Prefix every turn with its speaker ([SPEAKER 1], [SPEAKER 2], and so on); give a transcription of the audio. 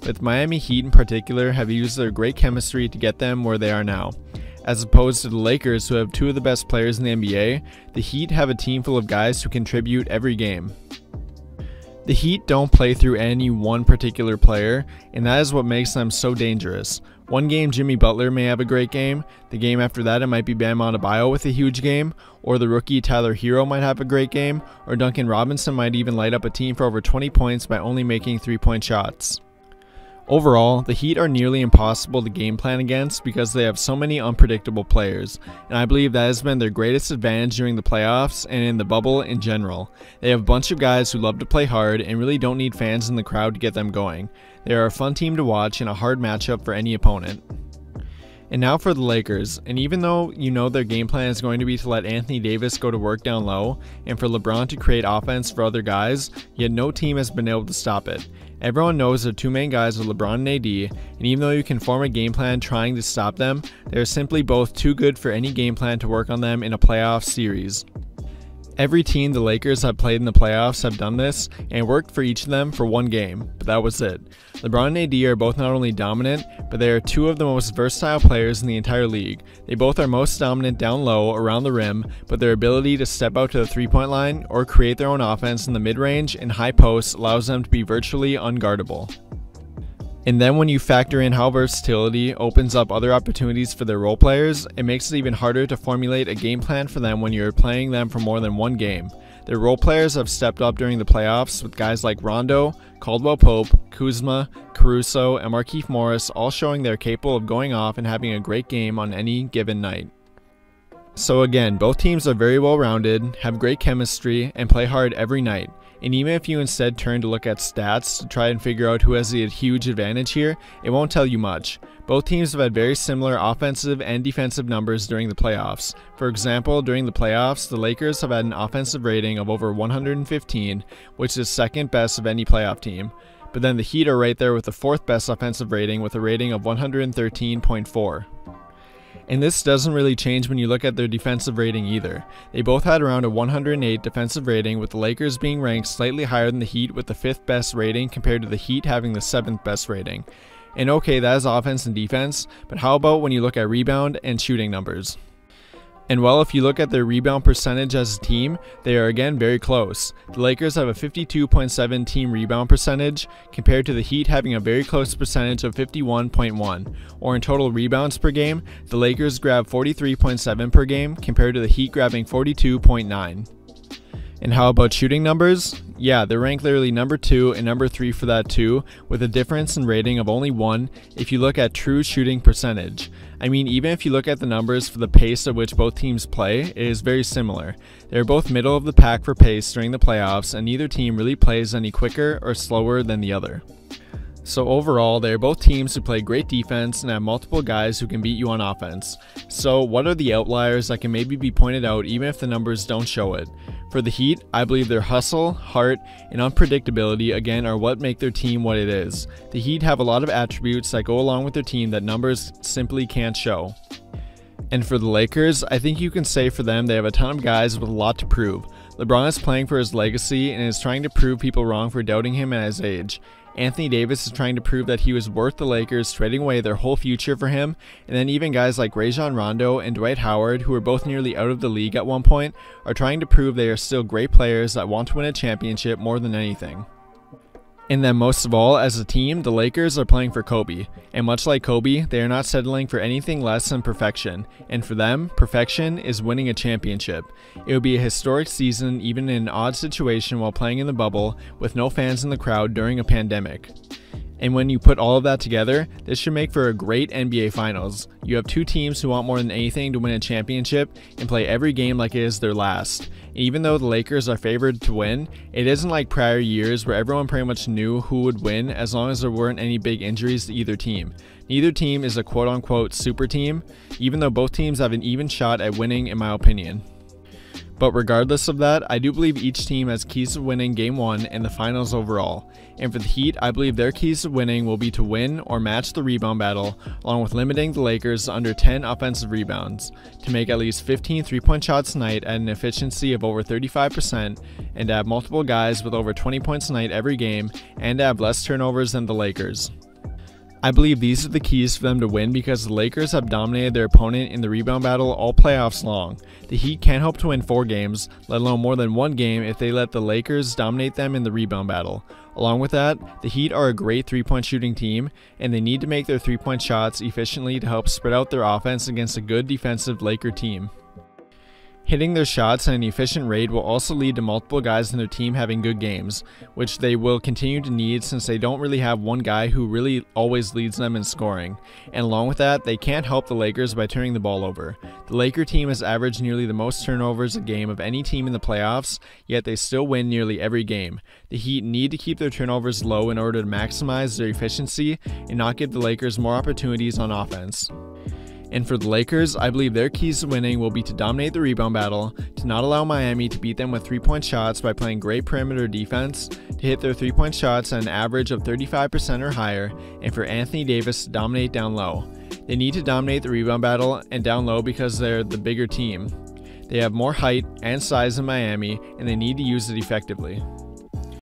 [SPEAKER 1] with Miami Heat in particular have used their great chemistry to get them where they are now. As opposed to the Lakers, who have two of the best players in the NBA, the Heat have a team full of guys who contribute every game. The Heat don't play through any one particular player, and that is what makes them so dangerous. One game Jimmy Butler may have a great game, the game after that it might be Bam Adebayo with a huge game, or the rookie Tyler Hero might have a great game, or Duncan Robinson might even light up a team for over 20 points by only making 3-point shots. Overall, the Heat are nearly impossible to game plan against because they have so many unpredictable players, and I believe that has been their greatest advantage during the playoffs and in the bubble in general. They have a bunch of guys who love to play hard and really don't need fans in the crowd to get them going. They are a fun team to watch and a hard matchup for any opponent. And now for the Lakers, and even though you know their game plan is going to be to let Anthony Davis go to work down low and for LeBron to create offense for other guys, yet no team has been able to stop it. Everyone knows their two main guys are LeBron and AD, and even though you can form a game plan trying to stop them, they are simply both too good for any game plan to work on them in a playoff series. Every team the Lakers have played in the playoffs have done this, and it worked for each of them for one game, but that was it. LeBron and AD are both not only dominant, but they are two of the most versatile players in the entire league. They both are most dominant down low around the rim, but their ability to step out to the three-point line or create their own offense in the mid-range and high posts allows them to be virtually unguardable. And then when you factor in how versatility opens up other opportunities for their role players, it makes it even harder to formulate a game plan for them when you're playing them for more than one game. Their role players have stepped up during the playoffs with guys like Rondo, Caldwell Pope, Kuzma, Caruso, and Markieff Morris all showing they're capable of going off and having a great game on any given night. So again, both teams are very well rounded, have great chemistry, and play hard every night. And even if you instead turn to look at stats to try and figure out who has the huge advantage here, it won't tell you much. Both teams have had very similar offensive and defensive numbers during the playoffs. For example, during the playoffs, the Lakers have had an offensive rating of over 115, which is second best of any playoff team. But then the Heat are right there with the fourth best offensive rating with a rating of 113.4. And this doesn't really change when you look at their defensive rating either. They both had around a 108 defensive rating, with the Lakers being ranked slightly higher than the Heat with the 5th best rating compared to the Heat having the 7th best rating. And okay, that is offense and defense, but how about when you look at rebound and shooting numbers? And well, if you look at their rebound percentage as a team, they are again very close. The Lakers have a 52.7 team rebound percentage compared to the Heat having a very close percentage of 51.1. Or in total rebounds per game, the Lakers grab 43.7 per game compared to the Heat grabbing 42.9. And how about shooting numbers? Yeah, they're ranked literally number 2 and number 3 for that too, with a difference in rating of only 1 if you look at true shooting percentage. I mean, even if you look at the numbers for the pace at which both teams play, it is very similar. They are both middle of the pack for pace during the playoffs, and neither team really plays any quicker or slower than the other. So overall, they are both teams who play great defense and have multiple guys who can beat you on offense. So what are the outliers that can maybe be pointed out even if the numbers don't show it? For the Heat, I believe their hustle, heart, and unpredictability again are what make their team what it is. The Heat have a lot of attributes that go along with their team that numbers simply can't show. And for the Lakers, I think you can say for them they have a ton of guys with a lot to prove. LeBron is playing for his legacy and is trying to prove people wrong for doubting him at his age. Anthony Davis is trying to prove that he was worth the Lakers trading away their whole future for him, and then even guys like Rajon Rondo and Dwight Howard, who were both nearly out of the league at one point, are trying to prove they are still great players that want to win a championship more than anything. And then most of all, as a team, the Lakers are playing for Kobe, and much like Kobe, they are not settling for anything less than perfection, and for them, perfection is winning a championship. It would be a historic season even in an odd situation while playing in the bubble with no fans in the crowd during a pandemic. And when you put all of that together, this should make for a great NBA Finals. You have two teams who want more than anything to win a championship and play every game like it is their last. Even though the Lakers are favored to win, it isn't like prior years where everyone pretty much knew who would win as long as there weren't any big injuries to either team. Neither team is a quote-unquote super team, even though both teams have an even shot at winning in my opinion. But regardless of that, I do believe each team has keys to winning Game 1 and the finals overall. And for the Heat, I believe their keys to winning will be to win or match the rebound battle, along with limiting the Lakers to under 10 offensive rebounds, to make at least 15 3-point shots a night at an efficiency of over 35%, and to have multiple guys with over 20 points a night every game, and to have less turnovers than the Lakers. I believe these are the keys for them to win because the Lakers have dominated their opponent in the rebound battle all playoffs long. The Heat can't hope to win 4 games, let alone more than 1 game if they let the Lakers dominate them in the rebound battle. Along with that, the Heat are a great 3-point shooting team, and they need to make their 3-point shots efficiently to help spread out their offense against a good defensive Laker team. Hitting their shots at an efficient rate will also lead to multiple guys in their team having good games, which they will continue to need since they don't really have one guy who really always leads them in scoring. And along with that, they can't help the Lakers by turning the ball over. The Laker team has averaged nearly the most turnovers a game of any team in the playoffs, yet they still win nearly every game. The Heat need to keep their turnovers low in order to maximize their efficiency and not give the Lakers more opportunities on offense. And for the Lakers, I believe their keys to winning will be to dominate the rebound battle, to not allow Miami to beat them with 3-point shots by playing great perimeter defense, to hit their 3-point shots at an average of 35% or higher, and for Anthony Davis to dominate down low. They need to dominate the rebound battle and down low because they're the bigger team. They have more height and size than Miami, and they need to use it effectively.